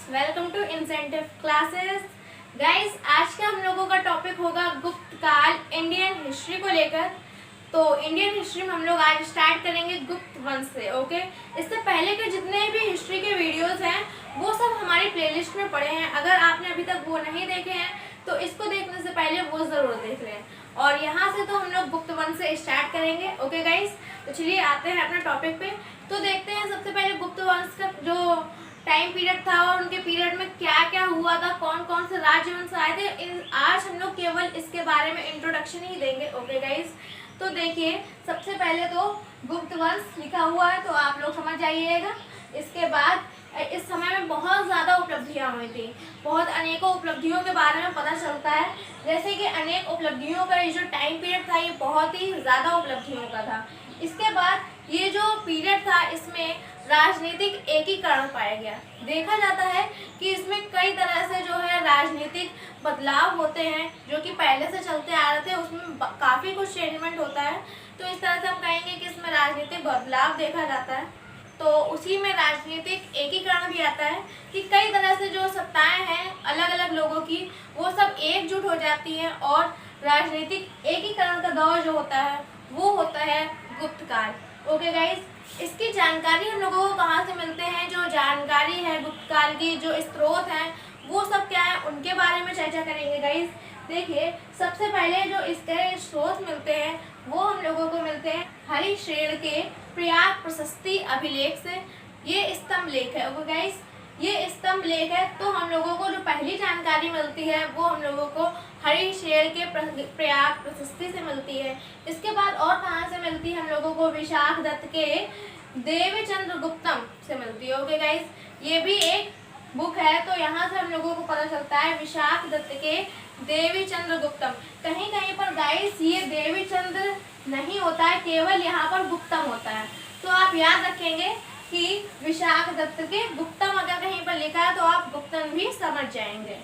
Welcome to incentive classes. Guys, आज का हम लोगों का टॉपिक होगा गुप्त काल इंडियन हिस्ट्री को लेकर। तो इंडियन हिस्ट्री में हम लोग आज स्टार्ट करेंगे गुप्त वंश से। ओके, इससे पहले के जितने भी हिस्ट्री के वीडियोस हैं वो सब हमारी प्लेलिस्ट में पड़े हैं। अगर आपने अभी तक वो नहीं देखे हैं तो इसको देखने से पहले वो ज़रूर देख लें। और यहाँ से तो हम लोग गुप्त वंश से स्टार्ट करेंगे। ओके गाइस, तो चलिए आते हैं अपने टॉपिक पे। तो देखते हैं सबसे पहले गुप्त वंश का जो टाइम पीरियड था और उनके पीरियड में क्या क्या हुआ था, कौन कौन से राजवंश आए थे। आज हम लोग केवल इसके बारे में इंट्रोडक्शन ही देंगे। ओके गाइस, तो देखिए सबसे पहले तो गुप्त वंश लिखा हुआ है तो आप लोग समझ जाइएगा। इसके बाद इस समय में बहुत ज़्यादा उपलब्धियाँ हुई थी, बहुत अनेकों उपलब्धियों के बारे में पता चलता है। जैसे कि अनेक उपलब्धियों का ये जो टाइम पीरियड था ये बहुत ही ज़्यादा उपलब्धियों का था। इसके बाद ये जो पीरियड था इसमें राजनीतिक एकीकरण पाया गया। देखा जाता है कि इसमें कई तरह से जो है राजनीतिक बदलाव होते हैं जो कि पहले से चलते आ रहे थे, उसमें काफ़ी कुछ चेंजमेंट होता है। तो इस तरह से हम कहेंगे कि इसमें राजनीतिक बदलाव देखा जाता है। तो उसी में राजनीतिक एकीकरण भी आता है कि कई तरह से जो सत्ताएं हैं अलग अलग लोगों की वो सब एकजुट हो जाती हैं और राजनीतिक एकीकरण का दौर जो होता है वो होता है गुप्त काल। ओके गाइस, इसकी जानकारी हम लोगों को कहाँ से मिलते हैं? जो जानकारी है गुप्त काल की, जो स्रोत हैं वो सब क्या है उनके बारे में चर्चा करेंगे गाइस। देखिए सबसे पहले जो इसके स्रोत मिलते हैं वो हम लोगों को मिलते हैं हरिश्रेण के प्रयाग प्रशस्ति अभिलेख से। ये स्तंभ लेख है। ओके गाइस, ये स्तंभ लेख है। तो हम लोगों को जो पहली जानकारी मिलती है वो हम लोगों को हरिश्रेण के प्रयाग प्रशस्ति से मिलती है। इसके बाद और कहाँ से मिलती है? हम लोगों को विशाख दत्त के देवीचंद्र गुप्तम से मिलती है। ओके गाइस, ये भी एक बुक है तो यहाँ से हम लोगों को पता चलता है विशाख दत्त के देवीचंद्र गुप्तम। कहीं कहीं पर गाइस ये देवीचंद्र नहीं होता है, केवल यहाँ पर गुप्तम होता है। तो आप याद रखेंगे कि विशाख दत्त के गुप्तम अगर कहीं पर लिखा है तो आप गुप्तम भी समझ जाएंगे।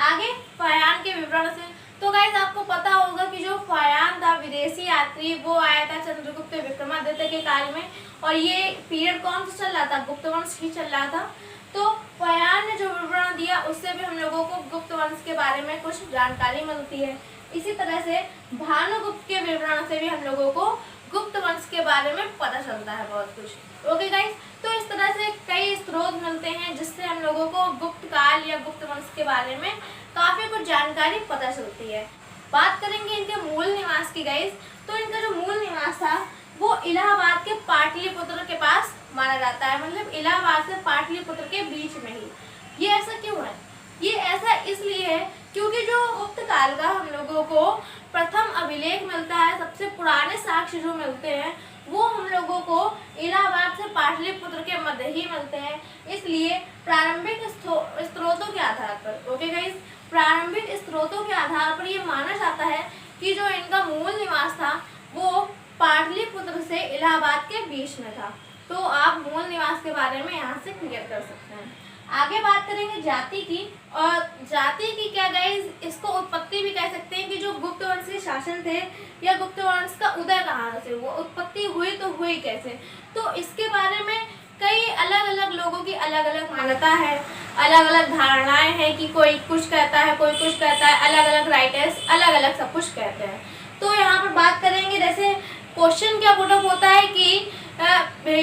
आगे फायान के विवरण से। तो गाइस आपको पता होगा कि जो फायान था विदेशी यात्री वो आया था चंद्रगुप्त विक्रमादित्य के काल में, और ये पीरियड कौन सा चल रहा था? गुप्त वंश ही चल रहा था। तो फायान ने जो विवरण दिया उससे भी हम लोगों को गुप्त वंश के बारे में कुछ जानकारी मिलती है। इसी तरह से भानुगुप्त के विवरण से भी हम लोगों को गुप्त वंश के बारे में पता चलता है बहुत कुछ। ओके गाइस, तो इस तरह से कई स्रोत मिलते हैं जिससे हम लोगों को गुप्त काल या गुप्त वंश के बारे में काफ़ी कुछ जानकारी पता चलती है। बात करेंगे इनके मूल निवास की गाइस। तो इनका जो मूल निवास था वो इलाहाबाद के पाटलिपुत्र के पास माना जाता है, मतलब इलाहाबाद से पाटलिपुत्र के बीच में ही। ये ऐसा क्यों है? ये ऐसा इसलिए है क्योंकि जो गुप्त काल का हम लोगों को प्रथम अभिलेख मिलता है, सबसे पुराने साक्ष्य जो मिलते हैं वो हम लोगों को इलाहाबाद से पाटलिपुत्र के मध्य ही मिलते हैं। इसलिए प्रारंभिक स्रोतों के आधार पर, ओके गाइस, प्रारंभिक स्रोतों के आधार पर ये माना जाता है कि जो इनका मूल निवास था वो पाटलिपुत्र से इलाहाबाद के बीच में था। तो आप मूल निवास के बारे में यहाँ से क्लियर कर सकते हैं। आगे बात करेंगे जाति की। और जाति की क्या गाइस, इसको उत्पत्ति भी कह सकते हैं कि जो गुप्त वंश के शासन थे या गुप्त वंश का उदय कहाँ से, वो उत्पत्ति हुई तो हुई कैसे। तो इसके बारे में कई अलग अलग लोगों की अलग अलग मान्यता है, अलग अलग धारणाएं हैं कि कोई कुछ कहता है कोई कुछ कहता है, अलग अलग राइटर्स अलग अलग सब कुछ कहते हैं। तो यहाँ पर बात करेंगे जैसे क्वेश्चन क्या पुटअप होता है कि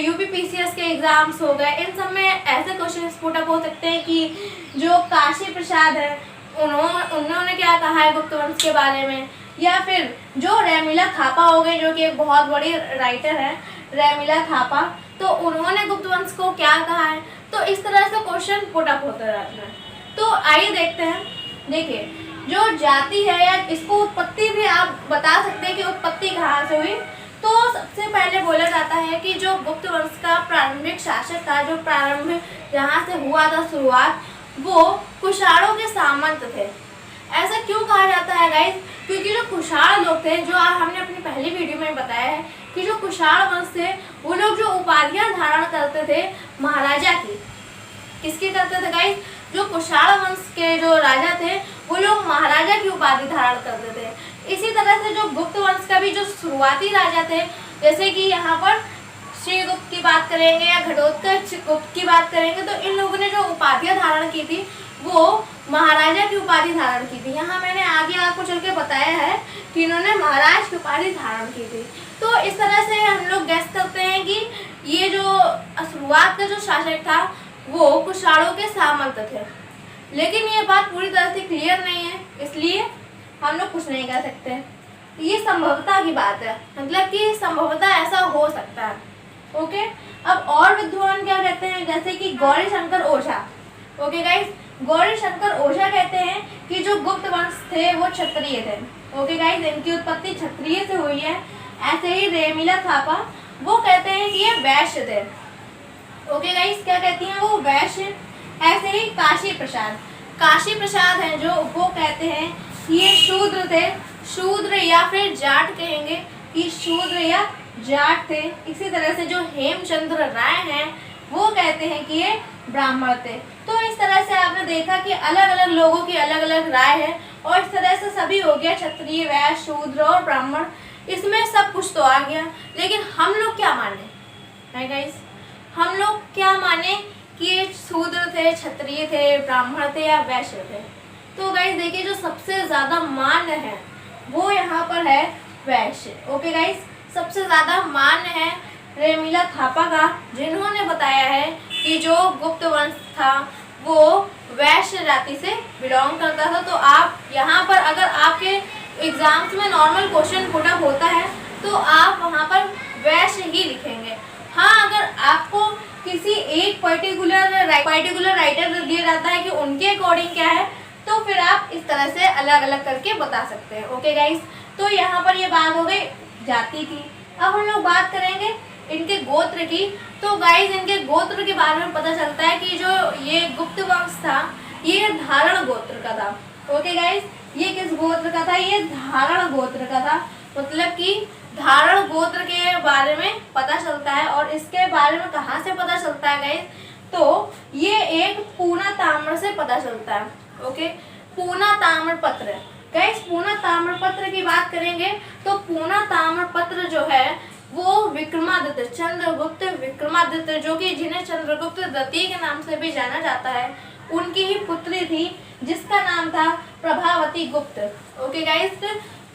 यूपीपीसीएस के एग्जाम्स हो गए, इन सब में ऐसे क्वेश्चन पुटअप हो सकते हैं कि जो काशी प्रसाद है उन्होंने क्या कहा है गुप्त वंश के बारे में, या फिर जो रेमिला थापा हो गए जो कि एक बहुत बड़ी राइटर है रेमिला थापा, तो उन्होंने गुप्त वंश को क्या कहा है। तो इस तरह से क्वेश्चन पुटअप होते रहते हैं। तो आइए देखते हैं। देखिए जो जाति है या इसको उत्पत्ति भी आप बता सकते हैं कि उत्पत्ति कहाँ से हुई। तो सबसे पहले बोला जाता है कि जो गुप्त वंश का प्रारंभिक शासक था, जो प्रारंभ जहाँ से हुआ था शुरुआत, वो कुषाणों के सामंत थे। ऐसा क्यों कहा जाता है गाइस? क्योंकि जो कुषाण लोग थे, जो हमने अपनी पहली वीडियो में बताया है कि जो कुषाण वंश थे वो लोग जो उपाधियाँ धारण करते थे महाराजा की, किसकी करते थे गाइस? जो कुषाण वंश के जो राजा थे वो लोग महाराजा की उपाधि धारण करते थे। इसी तरह से जो गुप्त वंश का भी जो शुरुआती राजा थे, जैसे कि यहाँ पर श्रीगुप्त की बात करेंगे या घटोत्कच गुप्त की बात करेंगे, तो इन लोगों ने जो उपाधियां धारण की थी वो महाराजा की उपाधि धारण की थी। यहाँ मैंने आगे आपको चल के बताया है कि इन्होंने महाराज की उपाधि धारण की थी। तो इस तरह से हम लोग गैस करते हैं कि ये जो शुरुआत का जो शासक था वो कुषाणों के सामंत थे, लेकिन ये बात पूरी तरह से क्लियर नहीं है, इसलिए हम लोग कुछ नहीं कह सकते। ये संभवतः की बात है, मतलब कि संभवतः ऐसा हो सकता है। ओके, अब और विद्वान क्या कहते हैं, जैसे कि गौरी शंकर ओझा। ओके गाइस, गौरी शंकर ओझा कहते हैं कि जो गुप्त वंश थे वो क्षत्रिय थे। ओके गाइस, इनकी उत्पत्ति क्षत्रिय से हुई है। ऐसे ही रेमिला थापा वो कहते हैं कि ये वैश्य थे। ओके गाइस, क्या कहती हैं वो, वैश्य। ऐसे ही काशी प्रसाद हैं जो, वो कहते हैं कि ये शूद्र थे, शूद्र या फिर जाट कहेंगे कि शूद्र या जाट थे। इसी तरह से जो हेमचंद्र राय हैं वो कहते हैं कि ये ब्राह्मण थे। तो इस तरह से आपने देखा कि अलग अलग लोगों की अलग अलग राय है, और इस तरह से सभी हो गया, क्षत्रिय, वैश्य, शूद्र और ब्राह्मण, इसमें सब कुछ तो आ गया। लेकिन हम लोग क्या माने गाइस, हम लोग क्या माने कि ये शूद्र थे, क्षत्रिय थे, ब्राह्मण थे या वैश्य थे। तो गाइस देखिए, जो सबसे ज्यादा मान्य है वो यहाँ पर है वैश्य। ओके गाइस, सबसे ज्यादा मान्य है रेमिला थापा का, जिन्होंने बताया है कि जो गुप्त वंश था वो वैश्य जाति से बिलोंग करता था। तो आप यहाँ पर अगर आपके एग्जाम्स में नॉर्मल क्वेश्चन पुट अप होता है तो आप वहाँ पर वैश्य ही लिखेंगे। हाँ, अगर आपको किसी एक पर्टिकुलर राइटर दिया जाता है कि उनके अकॉर्डिंग क्या है, तो फिर आप इस तरह से अलग अलग करके बता सकते हैं। ओके गाइस, तो यहाँ पर ये बात हो गई जाति की। अब हम लोग बात करेंगे इनके गोत्र की। तो गाइस, इनके गोत्र के बारे में पता चलता है कि जो ये गुप्त वंश था ये धारण गोत्र का था। ओके गाइस, ये किस गोत्र का था, ये धारण गोत्र का था। मतलब कि धारण गोत्र के बारे में पता चलता है। और इसके बारे में कहाँ से पता चलता है गाइस, तो ये एक पूना ताम्र से पता चलता है। ओके, पूना ताम्र पत्र। गाइस, पूना ताम्र पत्र की बात करेंगे तो पूना ताम्र पत्र जो है वो विक्रमादित्य, चंद्रगुप्त विक्रमादित्य, जो कि जिन्हें चंद्रगुप्त द्वितीय के नाम से भी जाना जाता है, उनकी ही पुत्री थी जिसका नाम था प्रभावती गुप्त। ओके गाइस,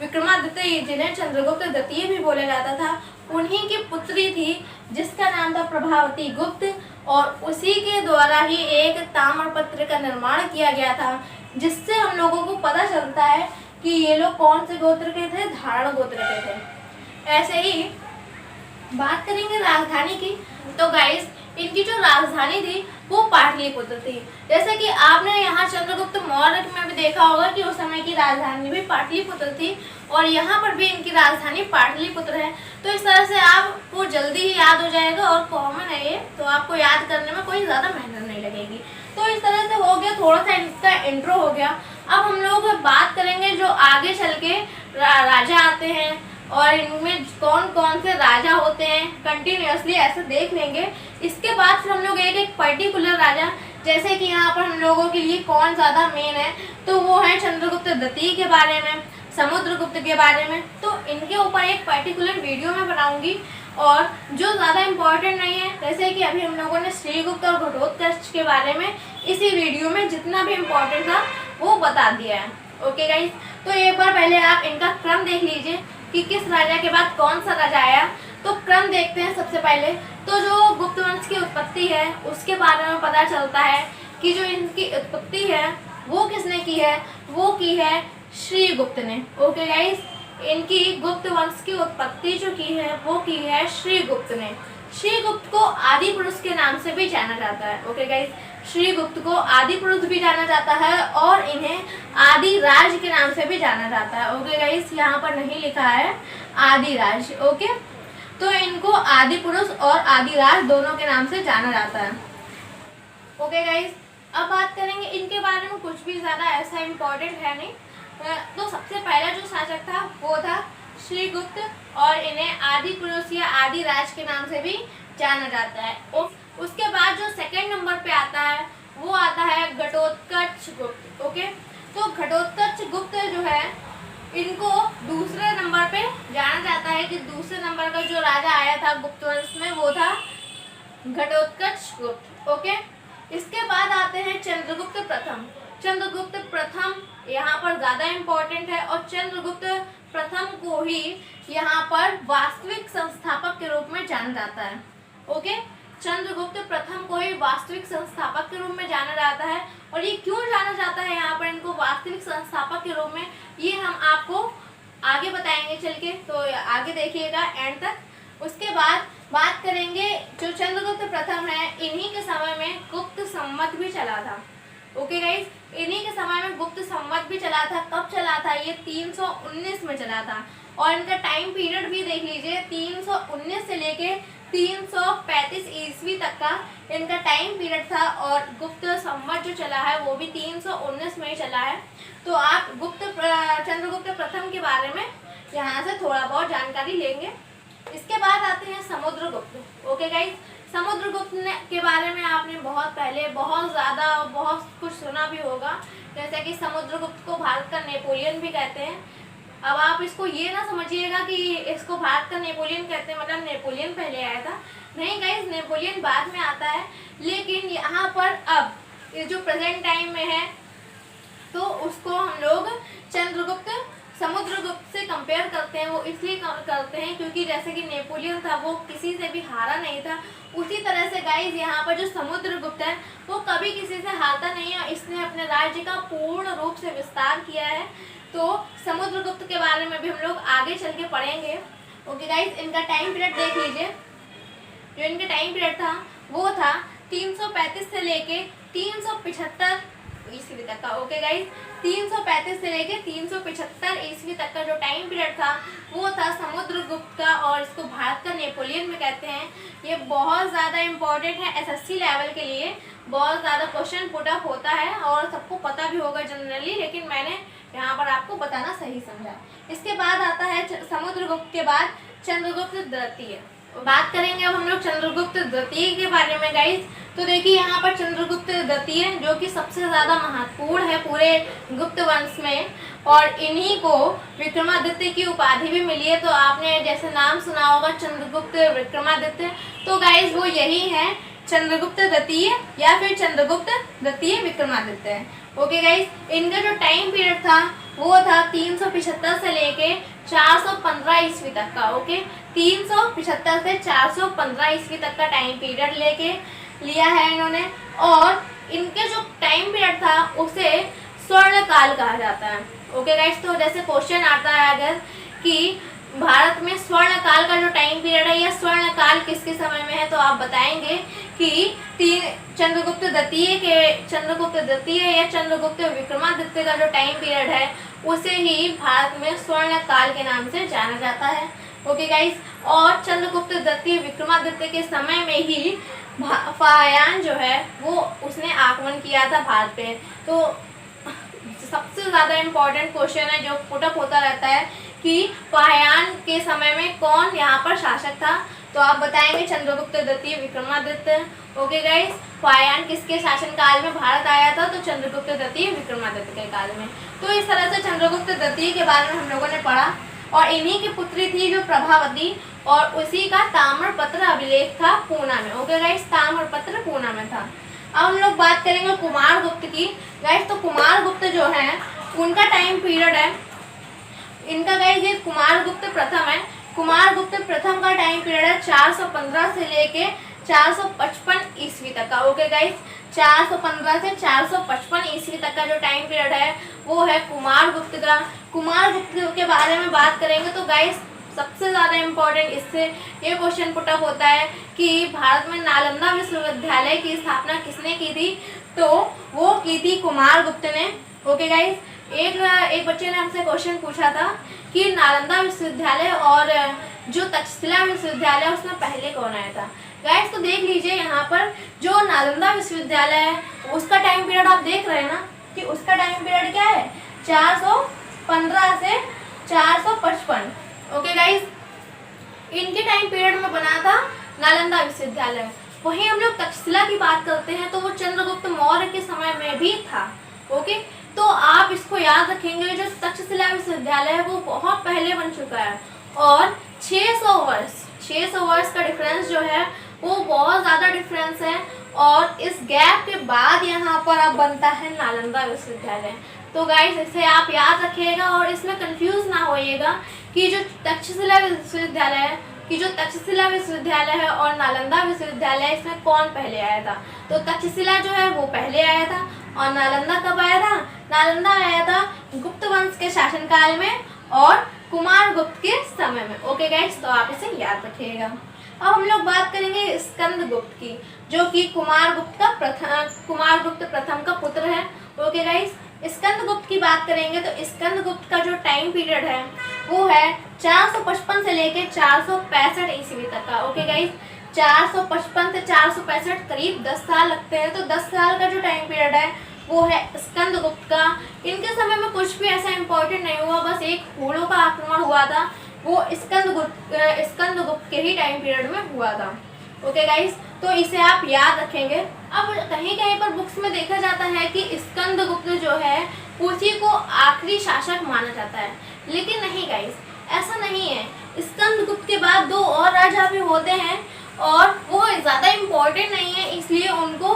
विक्रमादित्य जिन्हें चंद्रगुप्त द्वितीय भी बोला जाता था, उन्हीं की पुत्री थी जिसका नाम था प्रभावती गुप्त, और उसी के द्वारा ही एक ताम्रपत्र का निर्माण किया गया था, जिससे हम लोगों को पता चलता है कि ये लोग कौन से गोत्र के थे, धारण गोत्र के थे। ऐसे ही बात करेंगे राजधानी की। तो गाइस, इनकी जो राजधानी थी वो पाटलिपुत्र थी। जैसे कि आपने यहाँ चंद्रगुप्त मौर्य में भी देखा होगा कि उस समय की राजधानी भी पाटलिपुत्र थी, और यहाँ पर भी इनकी राजधानी पाटलिपुत्र है। तो इस तरह से आपको जल्दी ही याद हो जाएगा, और कॉमन है ये, तो आपको याद करने में कोई ज़्यादा मेहनत नहीं लगेगी। तो इस तरह से हो गया, थोड़ा सा इसका इंट्रो हो गया। अब हम लोग बात करेंगे जो आगे चल के राजा आते हैं और इनमें कौन कौन से राजा होते हैं, कंटिन्यूअसली ऐसे देख लेंगे। इसके बाद फिर हम लोग एक एक पर्टिकुलर राजा, जैसे कि यहाँ पर हम लोगों के लिए कौन ज़्यादा मेन है, तो वो है चंद्रगुप्त द्वितीय के बारे में, समुद्रगुप्त के बारे में। तो इनके ऊपर एक पर्टिकुलर वीडियो में बनाऊंगी। और जो ज़्यादा इम्पोर्टेंट नहीं है, जैसे कि अभी हम लोगों ने श्रीगुप्त और घटोत्कच के बारे में इसी वीडियो में जितना भी इम्पोर्टेंट था वो बता दिया है। ओके गाइस, तो एक बार पहले आप इनका क्रम देख लीजिए कि किस राजा के बाद कौन सा राजा आया। तो क्रम देखते हैं। सबसे पहले तो जो गुप्त वंश की उत्पत्ति है उसके बारे में पता चलता है कि जो इनकी उत्पत्ति है वो किसने की है, वो की है श्रीगुप्त ने। ओके गाइस, इनकी गुप्त वंश की उत्पत्ति जो की है वो की है श्रीगुप्त ने। श्रीगुप्त को आदि पुरुष के नाम से भी जाना जाता है। ओके गाइस, श्रीगुप्त को आदि पुरुष भी जाना जाता है और इन्हें आदि राज के नाम से भी जाना जाता है। ओके गाइस, यहाँ पर नहीं लिखा है आदि राज। ओके, तो इनको आदि पुरुष और आदि राज दोनों के नाम से जाना जाता है। ओके गाइस, अब बात करेंगे इनके बारे में। कुछ भी ज़्यादा ऐसा इम्पोर्टेंट है नहीं। तो सबसे पहला जो शासक था वो था श्रीगुप्त, और इन्हें आदि पुरुष या आदि राज के नाम से भी जाना जाता है। उसके बाद जो सेकंड नंबर पे आता है वो आता है घटोत्कच गुप्त। ओके, तो घटोत्कच गुप्त जो है इनको दूसरे नंबर पे जाना जाता है कि दूसरे नंबर का जो राजा आया था गुप्त वंश में वो था घटोत्कच गुप्त। ओके, इसके बाद आता आते हैं चंद्रगुप्त प्रथम। चंद्रगुप्त प्रथम यहाँ पर ज्यादा इम्पोर्टेंट है और चंद्रगुप्त प्रथम को ही यहाँ पर वास्तविक संस्थापक के रूप में जाना जाता है। ओके, चंद्रगुप्त प्रथम को ही वास्तविक संस्थापक के रूप में जाना जाता है। और ये क्यों जाना जाता है यहाँ पर इनको वास्तविक संस्थापक के रूप में, ये हम आपको आगे बताएंगे चल के, तो आगे देखिएगा एंड तक। उसके बाद बात करेंगे जो चंद्रगुप्त प्रथम है, इन्हीं के समय में गुप्त संवत भी चला था। ओके गाइज, इन्हीं के समय में गुप्त संवत भी चला था। कब चला था? ये 319 में चला था। और इनका टाइम पीरियड भी देख लीजिए, 319 से लेके 335 ईस्वी तक का इनका टाइम पीरियड था। और गुप्त संवत जो चला है वो भी 319 में ही चला है। तो आप चंद्रगुप्त प्रथम के बारे में यहाँ से थोड़ा बहुत जानकारी लेंगे। इसके बाद आते हैं समुद्रगुप्त। ओके गाइज, समुद्रगुप्त के बारे में आपने बहुत पहले बहुत कुछ सुना भी होगा, जैसे कि समुद्रगुप्त को भारत का नेपोलियन भी कहते हैं। अब आप इसको ये ना समझिएगा कि इसको भारत का नेपोलियन कहते हैं मतलब नेपोलियन पहले आया था। नहीं गाइज, नेपोलियन बाद में आता है। लेकिन यहाँ पर अब ये जो प्रेजेंट टाइम में है तो उसको हम लोग समुद्रगुप्त से कंपेयर करते हैं। वो इसलिए करते हैं क्योंकि जैसे कि नेपोलियन था वो किसी से भी हारा नहीं था, उसी तरह से गाइज यहाँ पर जो समुद्रगुप्त है वो कभी किसी से हारता नहीं है। इसने अपने राज्य का पूर्ण रूप से विस्तार किया है। तो समुद्रगुप्त के बारे में भी हम लोग आगे चल के पढ़ेंगे। ओके गाइज, इनका टाइम पीरियड देख लीजिए। जो इनका टाइम पीरियड था वो था 335 से लेके 375 ईस्वी तक का। ओके गाइज, 335 से लेके 375 ईस्वी तक का जो टाइम पीरियड था वो था समुद्रगुप्त का। और इसको भारत का नेपोलियन में कहते हैं। ये बहुत ज़्यादा इम्पोर्टेंट है एसएससी लेवल के लिए, बहुत ज़्यादा क्वेश्चन पुट अप होता है और सबको पता भी होगा जनरली, लेकिन मैंने यहाँ पर आपको बताना सही समझा। इसके बाद आता है समुद्रगुप्त के बाद चंद्रगुप्त द्वितीय। बात करेंगे अब हम लोग चंद्रगुप्त द्वितीय के बारे में गाइज। तो देखिए यहाँ पर चंद्रगुप्त द्वितीय जो कि सबसे ज़्यादा महत्वपूर्ण है पूरे गुप्त वंश में, और इन्हीं को विक्रमादित्य की उपाधि भी मिली है। तो आपने जैसे नाम सुना होगा चंद्रगुप्त विक्रमादित्य, तो गाइज वो यही है, चंद्रगुप्त द्वितीय या फिर चंद्रगुप्त द्वितीय विक्रमादित्य। ओके गाइज, इनका जो टाइम पीरियड था वो था 375 से लेके 415 ईस्वी तक का। ओके, 375 से 415 ईस्वी तक का टाइम पीरियड लिया है इन्होंने। और इनके जो टाइम पीरियड था उसे स्वर्ण काल कहा जाता है। ओके गाइस, तो जैसे क्वेश्चन आता है अगर कि भारत में स्वर्ण काल का जो टाइम पीरियड है या स्वर्ण काल किसके समय में है, तो आप बताएंगे कि चंद्रगुप्त द्वितीय या चंद्रगुप्त विक्रमादित्य का जो टाइम पीरियड है उसे ही भारत में स्वर्ण काल के नाम से जाना जाता है। ओके गाइस, और चंद्रगुप्त द्वितीय विक्रमादित्य के समय में ही फाह्यान जो है वो उसने आक्रमण किया था भारत पे। तो सबसे ज़्यादा इम्पोर्टेंट क्वेश्चन है जो पुटअप होता रहता है कि फाह्यान के समय में कौन यहाँ पर शासक था, तो आप बताएंगे चंद्रगुप्त द्वितीय विक्रमादित्य। ओके गाइस, फाह्यान किसके शासनकाल में भारत आया था, तो चंद्रगुप्त द्वितीय विक्रमादित्य के काल में। तो इस तरह से चंद्रगुप्त द्वितीय के बारे में हम लोगों ने पढ़ा। और इन्हीं की पुत्री थी जो प्रभावती, और उसी का ताम्रपत्र अभिलेख था पूना में। ओके गाइस, ताम्रपत्र पूना में था। अब हम लोग बात करेंगे कुमारगुप्त की। गाइस, तो कुमारगुप्त जो है उनका टाइम पीरियड है, इनका गाइस ये कुमारगुप्त प्रथम है। कुमारगुप्त प्रथम का टाइम पीरियड है 415 से लेके 455 ईस्वी तक का। ओके गाइस, 415 से 455 ईस्वी तक का जो टाइम पीरियड है वो है कुमारगुप्त का। कुमारगुप्त के बारे में बात करेंगे तो गाइस सबसे ज़्यादा इम्पोर्टेंट इससे ये क्वेश्चन पुटअप होता है कि भारत में नालंदा विश्वविद्यालय की स्थापना किसने की थी, तो वो की थी कुमारगुप्त ने। ओके गाइस, एक बच्चे ने हमसे क्वेश्चन पूछा था कि नालंदा विश्वविद्यालय और जो तक्षशिला विश्वविद्यालय उसमें पहले कौन आया था। गाइस, तो देख लीजिए यहाँ पर जो नालंदा विश्वविद्यालय है उसका टाइम पीरियड आप देख रहे हैं ना कि उसका टाइम पीरियड क्या है, 415 से 455। ओके गाइस, इनके टाइम पीरियड में बना था नालंदा विश्वविद्यालय। वहीं हम लोग तक्षशिला की बात करते हैं तो वो चंद्रगुप्त मौर्य के समय में भी था। ओके, तो आप इसको याद रखेंगे, जो तक्षशिला विश्वविद्यालय है वो बहुत पहले बन चुका है और 600 वर्ष का डिफरेंस जो है वो बहुत ज़्यादा डिफरेंस है। और इस गैप के बाद यहाँ पर तब बनता है नालंदा विश्वविद्यालय। तो गाइस इसे आप याद रखिएगा और इसमें कंफ्यूज ना होइएगा कि जो तक्षशिला विश्वविद्यालय है और नालंदा विश्वविद्यालय, इसमें कौन पहले आया था। तो तक्षशिला जो है वो पहले आया था और नालंदा कब आया था। नालंदा आया था गुप्त वंश के शासनकाल में और कुमार गुप्त के समय में। ओके गाइस, तो आप इसे याद रखिएगा। अब हम लोग बात करेंगे स्कंद गुप्त की, जो कि कुमार गुप्त प्रथम का पुत्र है। ओके गाइस, स्कंद गुप्त की बात करेंगे तो स्कंद गुप्त का जो टाइम पीरियड है वो है 455 से लेके 465 ईस्वी तक का। ओके गाइस, 455 से 465 करीब 10 साल लगते हैं। तो 10 साल का जो टाइम पीरियड है वो है स्कंद गुप्त का। इनके समय में कुछ भी ऐसा इम्पोर्टेंट नहीं हुआ, बस एक हूणों का आक्रमण हुआ था, वो स्कंद गुप्त के ही टाइम पीरियड में हुआ था। ओके गाइस, तो इसे आप याद रखेंगे। अब कहीं कहीं पर बुक्स में देखा जाता है कि स्कंद गुप्त जो है उसी को आखिरी शासक माना जाता है, लेकिन नहीं गाइस, ऐसा नहीं है। स्कंद गुप्त के बाद 2 और राजा भी होते हैं और वो ज़्यादा इम्पोर्टेंट नहीं है, इसलिए उनको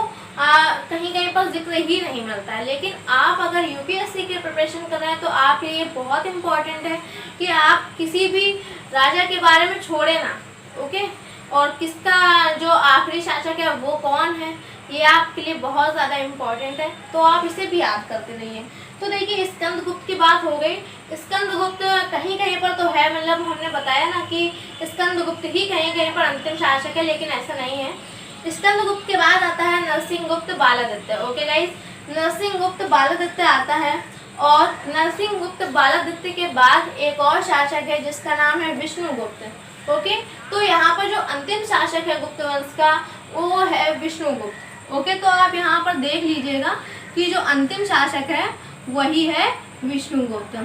कहीं कहीं पर जिक्र ही नहीं मिलता है। लेकिन आप अगर यूपीएससी की प्रिपरेशन कर रहे हैं तो आपके लिए बहुत इम्पोर्टेंट है कि आप किसी भी राजा के बारे में छोड़े ना। ओके, और किसका जो आखिरी शासक है वो कौन है, ये आपके लिए बहुत ज़्यादा इम्पोर्टेंट है, तो आप इसे भी याद करते रहिए। तो देखिए, स्कंद गुप्त की बात हो गई। स्कंद गुप्त कहीं कहीं पर तो है, मतलब हमने बताया ना कि स्कंद गुप्त ही कहीं कहीं पर अंतिम शासक है, लेकिन ऐसा नहीं है। स्कंद गुप्त के बाद आता है नरसिंह गुप्त बालादित्य। ओके गाइस, नरसिंह गुप्त बालादित्य आता है और नरसिंह गुप्त बालादित्य के बाद एक और शासक है जिसका नाम है विष्णुगुप्त। ओके, तो यहाँ पर जो अंतिम शासक है गुप्त वंश का वो है विष्णुगुप्त। ओके, तो आप यहाँ पर देख लीजिएगा कि जो अंतिम शासक है वही है विष्णुगुप्त।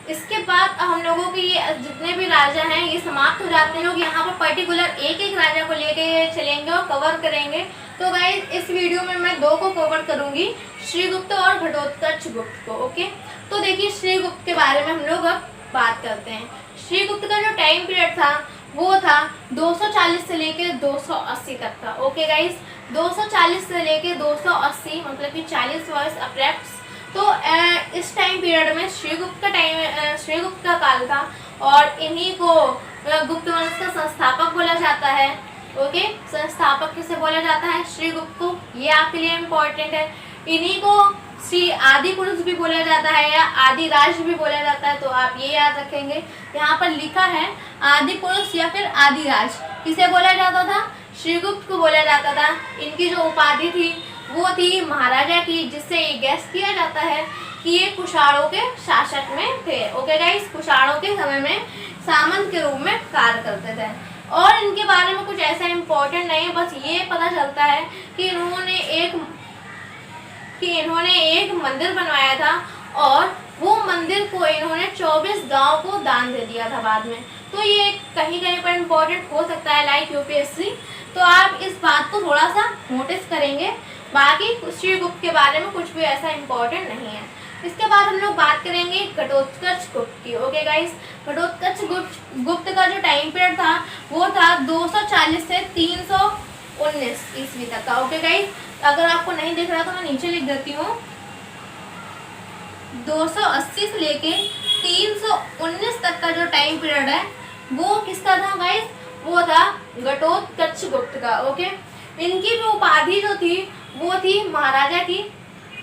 इसके बाद हम लोगों के ये जितने भी राजा हैं ये समाप्त हो जाते हैं। लोग यहाँ पर पर्टिकुलर एक एक राजा को लेके चलेंगे और कवर करेंगे। तो गाइस, इस वीडियो में मैं 2 को कवर करूंगी, श्रीगुप्त और घटोत्कच गुप्त को। ओके, तो देखिए श्रीगुप्त के बारे में हम लोग अब बात करते हैं। श्रीगुप्त का जो टाइम पीरियड था वो था 240 से लेके 280 तक का। ओके गाइस, 240 से लेके 280 मतलब कि 40 वर्ष अप्रैक्स। तो इस टाइम पीरियड में श्रीगुप्त का काल था और इन्हीं को गुप्त वंश का संस्थापक बोला जाता है। ओके, संस्थापक किसे बोला जाता है? श्रीगुप्त को। ये आपके लिए इम्पोर्टेंट है। इन्हीं को श्री आदि पुरुष भी बोला जाता है या आदि राज भी बोला जाता है, तो आप ये याद रखेंगे। यहाँ पर लिखा है आदि पुरुष या फिर आदि राज। किसे बोला जाता था? श्रीगुप्त को बोला जाता था। इनकी जो उपाधि थी वो थी महाराजा की, जिससे ये गैस किया जाता है कि ये कुषाणों के शासक में थे। ओके गाइस, कुषाणों के समय में सामंत के रूप में कार्य करते थे और इनके बारे में कुछ ऐसा इम्पोर्टेंट नहीं है, बस ये पता चलता है कि इन्होंने एक मंदिर बनवाया था और वो मंदिर को इन्होंने 24 गांव को दान दे दिया था बाद में। तो ये कहीं कहीं पर इम्पोर्टेंट हो सकता है लाइक यूपीएससी, तो आप इस बात को थोड़ा सा नोटिस करेंगे। बाकी श्रीगुप्त के बारे में कुछ भी ऐसा इम्पोर्टेंट नहीं है। इसके बाद हम लोग बात करेंगे घटोत्कच गुप्त की। ओके गाइस, घटोत्कच गुप्त का जो टाइम पीरियड था वो था 240 से 319 ईस्वी तक का। ओके गाइस, अगर आपको नहीं दिख रहा तो मैं नीचे लिख देती हूँ। 280 से लेके 319 तक का जो टाइम पीरियड है वो किसका था गाइस? वो था घटोत्कच गुप्त का। ओके, इनकी जो उपाधि जो थी वो थी महाराजा की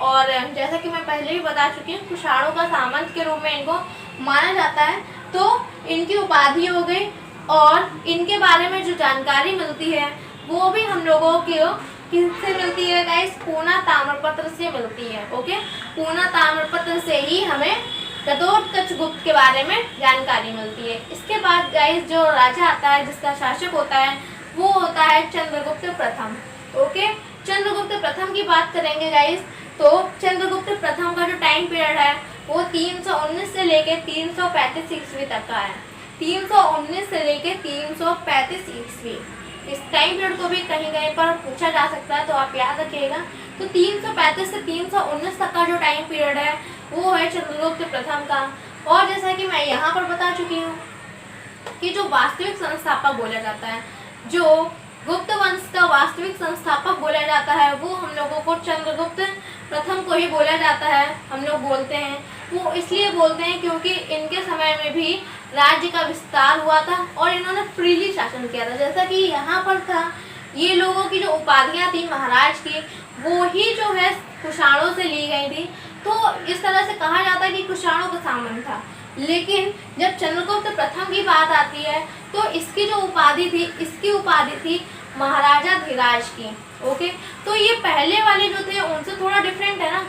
और जैसा कि मैं पहले भी बता चुकी हूँ कुषाणों का सामंत के रूप में इनको माना जाता है। तो इनकी उपाधि हो गई और इनके बारे में जो जानकारी मिलती है वो भी हम लोगों को किससे मिलती है गाइस? पूना ताम्रपत्र से मिलती है। ओके, पूना ताम्रपत्र से ही हमें घटोत्कच गुप्त के बारे में जानकारी मिलती है। इसके बाद गाइस जो राजा आता है जिसका शासक होता है वो होता है चंद्रगुप्त प्रथम। ओके, चंद्रगुप्त प्रथम की बात करेंगे गाइस, तो चंद्रगुप्त प्रथम का जो टाइम पीरियड है वो 319 से लेके 335 ईस्वी तक का है। 319 से लेके 335 ईस्वी, इस टाइम पीरियड को भी कहीं कहीं पर पूछा जा सकता है, तो आप याद रखिएगा। तो 335 से 319 तक का जो टाइम पीरियड है वो है चंद्रगुप्त प्रथम का। और जैसा कि मैं यहाँ पर बता चुकी हूँ कि जो वास्तविक संस्थापक बोला जाता है, जो गुप्त वंश का वास्तविक संस्थापक बोला जाता है वो हम लोगों को चंद्रगुप्त प्रथम को ही बोला जाता है, हम लोग बोलते हैं। वो इसलिए बोलते हैं क्योंकि इनके समय में भी राज्य का विस्तार हुआ था और इन्होंने फ्रीली शासन किया था। जैसा कि यहाँ पर था, ये लोगों की जो उपाधियाँ थी महाराज की, वो ही जो है कुषाणों से ली गई थी। तो इस तरह से कहा जाता है कि कुषाणों का सामंत था। लेकिन जब चंद्रगुप्त प्रथम की बात आती है तो इसकी जो उपाधि थी, इसकी उपाधि थी महाराजा धीराज की। ओके, तो ये पहले वाले जो थे उनसे थोड़ा डिफरेंट है ना,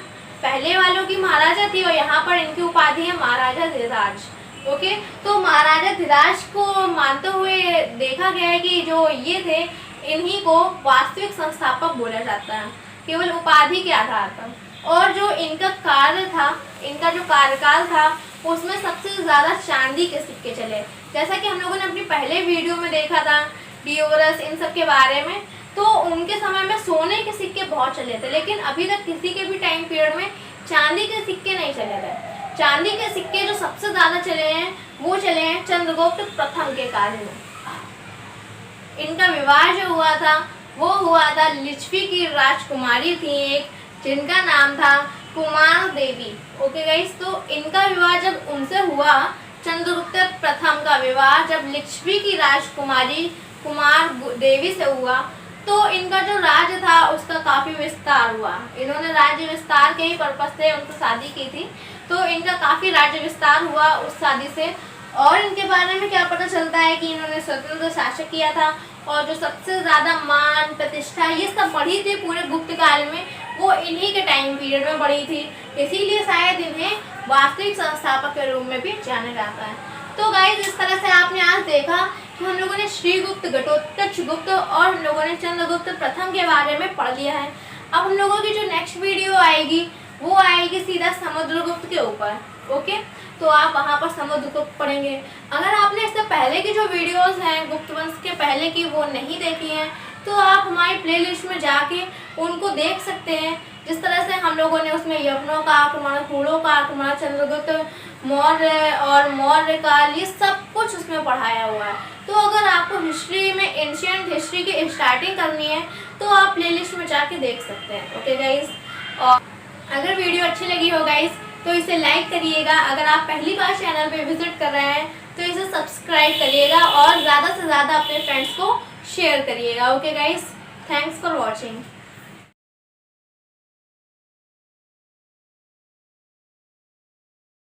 पहले वालों की महाराजा थी और यहाँ पर इनकी उपाधि है महाराजा धीराज। ओके, तो महाराजा धीराज को मानते हुए देखा गया है कि जो ये थे इन्हीं को वास्तविक संस्थापक बोला जाता है, केवल उपाधि के आधार पर। और जो इनका कार्य था, इनका जो कार्यकाल था, उसमें सबसे ज़्यादा चांदी के सिक्के चले। जैसा कि हम लोगों ने अपनी पहले वीडियो में देखा था डियोरस इन सब के बारे में, तो उनके समय में सोने के सिक्के बहुत चले थे, लेकिन अभी तक किसी के भी टाइम पीरियड में चांदी के सिक्के नहीं चले थे। चांदी के सिक्के जो सबसे ज़्यादा चले हैं वो चले हैं चंद्रगुप्त प्रथम के काल में। इनका विवाह जो हुआ था वो हुआ था लिच्छवी की राजकुमारी थी एक, जिनका नाम था कुमार देवी। ओके गाइस, तो इनका विवाह जब उनसे हुआ, चंद्रगुप्त प्रथम का विवाह जब लिच्छवी की राजकुमारी कुमार देवी से हुआ, तो इनका जो राज्य था उसका काफ़ी विस्तार हुआ। इन्होंने राज्य विस्तार के ही पर्पज से उनसे शादी की थी, तो इनका काफ़ी राज्य विस्तार हुआ उस शादी से। और इनके बारे में क्या पता चलता है कि इन्होंने स्वतंत्र शासन किया था और जो सबसे ज़्यादा मान प्रतिष्ठा ये सब बढ़ी थी पूरे गुप्त काल में, वो इन्हीं के टाइम पीरियड में बढ़ी थी। इसीलिए शायद इन्हें वास्तविक संस्थापक के रूप में भी जाना जाता है। तो गाइस, इस तरह से आपने आज देखा कि हम लोगों ने श्रीगुप्त, घटोत्कच गुप्त और हम लोगों ने चंद्रगुप्त प्रथम के बारे में पढ़ लिया है। अब हम लोगों की जो नेक्स्ट वीडियो आएगी वो आएगी सीधा समुद्रगुप्त के ऊपर। ओके, तो आप वहाँ पर समुद्रगुप्त पढ़ेंगे। अगर आपने इससे पहले की जो वीडियोस हैं गुप्त वंश के पहले की वो नहीं देखी हैं, तो आप हमारी प्लेलिस्ट में जाके उनको देख सकते हैं। जिस तरह से हम लोगों ने उसमें यवनों का आक्रमण, हूणों का आक्रमण, चंद्रगुप्त मौर्य और मौर्य काल, ये सब कुछ उसमें पढ़ाया हुआ है। तो अगर आपको हिस्ट्री में एंशिएंट हिस्ट्री की स्टार्टिंग करनी है तो आप प्लेलिस्ट में जाके देख सकते हैं। ओके गाइस, और अगर वीडियो अच्छी लगी हो गाइस तो इसे लाइक करिएगा। अगर आप पहली बार चैनल पे विजिट कर रहे हैं तो इसे सब्सक्राइब करिएगा और ज़्यादा से ज़्यादा अपने फ्रेंड्स को शेयर करिएगा। Okay guys, thanks for watching.